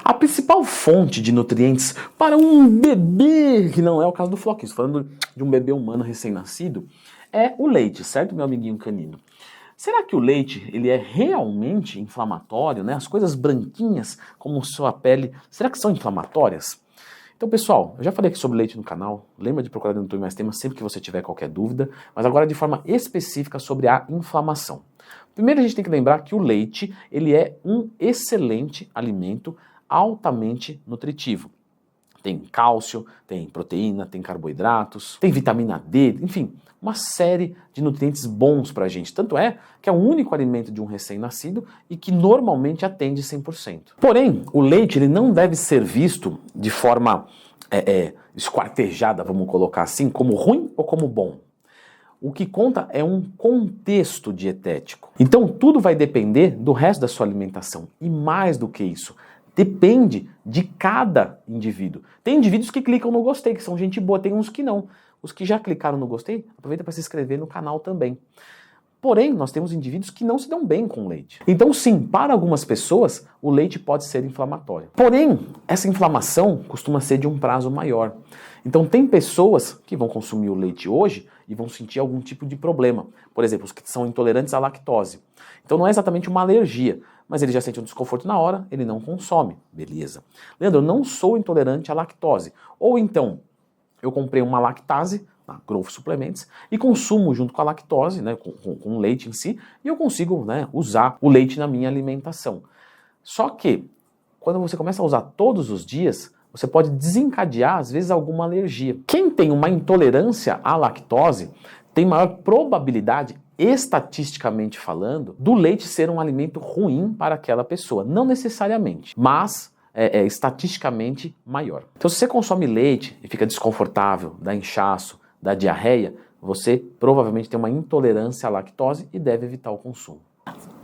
A principal fonte de nutrientes para um bebê, que não é o caso do Floquinho, falando de um bebê humano recém-nascido, é o leite, certo, meu amiguinho canino? Será que o leite ele é realmente inflamatório, né? As coisas branquinhas, como sua pele, será que são inflamatórias? Então, pessoal, eu já falei aqui sobre leite no canal, lembra de procurar no YouTube mais temas sempre que você tiver qualquer dúvida, mas agora de forma específica sobre a inflamação. Primeiro a gente tem que lembrar que o leite, ele é um excelente alimento altamente nutritivo. Tem cálcio, tem proteína, tem carboidratos, tem vitamina D, enfim, uma série de nutrientes bons pra gente. Tanto é que é o único alimento de um recém-nascido e que normalmente atende 100%. Porém, o leite ele não deve ser visto de forma esquartejada, vamos colocar assim, como ruim ou como bom. O que conta é um contexto dietético. Então tudo vai depender do resto da sua alimentação. E mais do que isso, depende de cada indivíduo. Tem indivíduos que clicam no gostei, que são gente boa, tem uns que não. Os que já clicaram no gostei, aproveita para se inscrever no canal também. Porém, nós temos indivíduos que não se dão bem com leite. Então sim, para algumas pessoas, o leite pode ser inflamatório. Porém, essa inflamação costuma ser de um prazo maior. Então tem pessoas que vão consumir o leite hoje e vão sentir algum tipo de problema. Por exemplo, os que são intolerantes à lactose. Então não é exatamente uma alergia, mas ele já sente um desconforto na hora, ele não consome. Beleza. Leandro, eu não sou intolerante à lactose. Ou então, eu comprei uma lactase na Growth Suplementos e consumo junto com a lactose, né, com o leite em si, e eu consigo, né, usar o leite na minha alimentação. Só que, quando você começa a usar todos os dias, você pode desencadear, às vezes, alguma alergia. Quem tem uma intolerância à lactose tem maior probabilidade, estatisticamente falando, do leite ser um alimento ruim para aquela pessoa. Não necessariamente, mas estatisticamente maior. Então, se você consome leite e fica desconfortável, dá inchaço, dá diarreia, você provavelmente tem uma intolerância à lactose e deve evitar o consumo.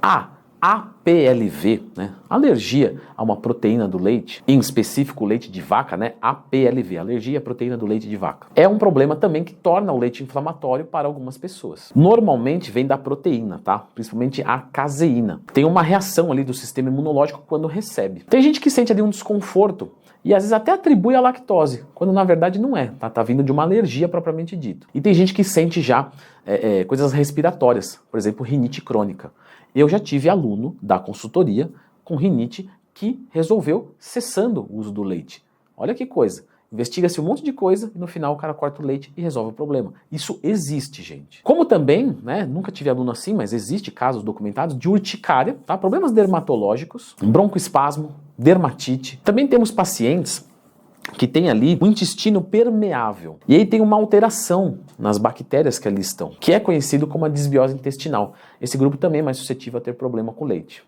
A APLV, né, alergia a uma proteína do leite, em específico o leite de vaca, né, APLV, alergia à proteína do leite de vaca. É um problema também que torna o leite inflamatório para algumas pessoas. Normalmente vem da proteína, tá? Principalmente a caseína. Tem uma reação ali do sistema imunológico quando recebe. Tem gente que sente ali um desconforto e às vezes até atribui a lactose, quando na verdade não é, tá vindo de uma alergia propriamente dita. E tem gente que sente já coisas respiratórias, por exemplo, rinite crônica. Eu já tive aluno da consultoria com rinite que resolveu cessando o uso do leite. Olha que coisa. Investiga-se um monte de coisa e no final o cara corta o leite e resolve o problema. Isso existe, gente. Como também, né, nunca tive aluno assim, mas existe casos documentados de urticária, tá? Problemas dermatológicos, broncoespasmo, dermatite. Também temos pacientes que tem ali o intestino permeável. E aí tem uma alteração nas bactérias que ali estão, que é conhecido como a desbiose intestinal. Esse grupo também é mais suscetível a ter problema com leite.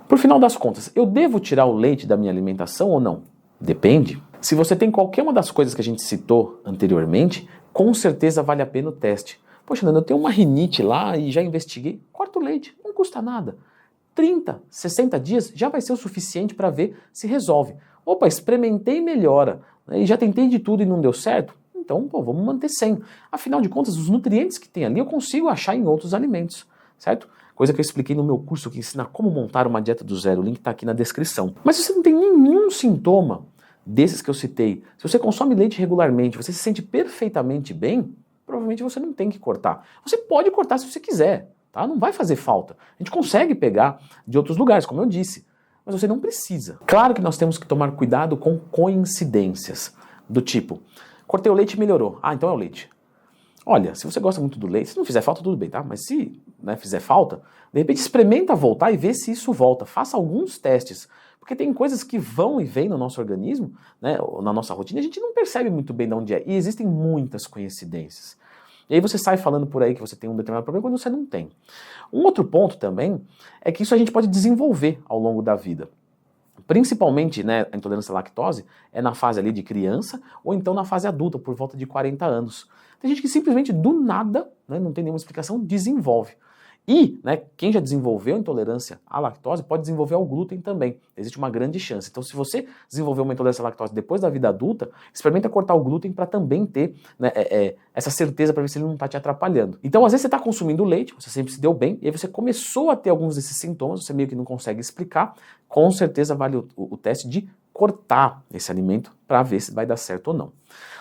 Por final das contas, eu devo tirar o leite da minha alimentação ou não? Depende. Se você tem qualquer uma das coisas que a gente citou anteriormente, com certeza vale a pena o teste. Poxa, Nando, eu tenho uma rinite lá e já investiguei. Corta o leite, não custa nada. 30, 60 dias já vai ser o suficiente para ver se resolve. Opa, experimentei e melhora, né, e já tentei de tudo e não deu certo? Então, pô, vamos manter 100. Afinal de contas, os nutrientes que tem ali eu consigo achar em outros alimentos, certo? Coisa que eu expliquei no meu curso que ensina como montar uma dieta do zero, o link está aqui na descrição. Mas se você não tem nenhum sintoma desses que eu citei, se você consome leite regularmente, você se sente perfeitamente bem, provavelmente você não tem que cortar. Você pode cortar se você quiser, tá? Não vai fazer falta. A gente consegue pegar de outros lugares, como eu disse. Mas você não precisa. Claro que nós temos que tomar cuidado com coincidências, do tipo, cortei o leite e melhorou. Ah, então é o leite. Olha, se você gosta muito do leite, se não fizer falta, tudo bem, tá? Mas se fizer falta, de repente experimenta voltar e vê se isso volta. Faça alguns testes. Porque tem coisas que vão e vêm no nosso organismo, né, na nossa rotina, e a gente não percebe muito bem de onde é. E existem muitas coincidências. E aí você sai falando por aí que você tem um determinado problema quando você não tem. Um outro ponto também é que isso a gente pode desenvolver ao longo da vida. Principalmente, né, a intolerância à lactose é na fase ali de criança ou então na fase adulta, por volta de 40 anos. Tem gente que simplesmente do nada, né, não tem nenhuma explicação, desenvolve. E, né, quem já desenvolveu intolerância à lactose pode desenvolver ao glúten também. Existe uma grande chance. Então, se você desenvolveu uma intolerância à lactose depois da vida adulta, experimenta cortar o glúten para também ter, né, essa certeza para ver se ele não está te atrapalhando. Então, às vezes você está consumindo leite, você sempre se deu bem, e aí você começou a ter alguns desses sintomas, você meio que não consegue explicar, com certeza vale o teste de cortar esse alimento para ver se vai dar certo ou não.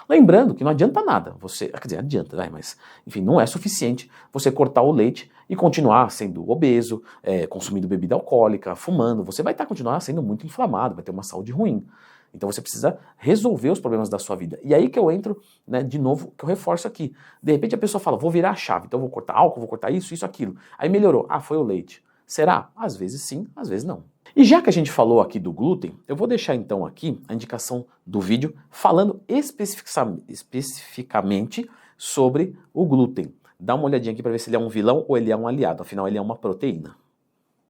Lembrando que não adianta nada, quer dizer, adianta, mas enfim, não é suficiente você cortar o leite e continuar sendo obeso, consumindo bebida alcoólica, fumando, você vai continuar sendo muito inflamado, vai ter uma saúde ruim. Então você precisa resolver os problemas da sua vida. E aí que eu entro, né, de novo, que eu reforço aqui. De repente a pessoa fala, vou virar a chave, então vou cortar álcool, vou cortar isso, aquilo. Aí melhorou, foi o leite. Será? Às vezes sim, às vezes não. E já que a gente falou aqui do glúten, eu vou deixar então aqui a indicação do vídeo falando especificamente sobre o glúten. Dá uma olhadinha aqui para ver se ele é um vilão ou ele é um aliado, afinal ele é uma proteína.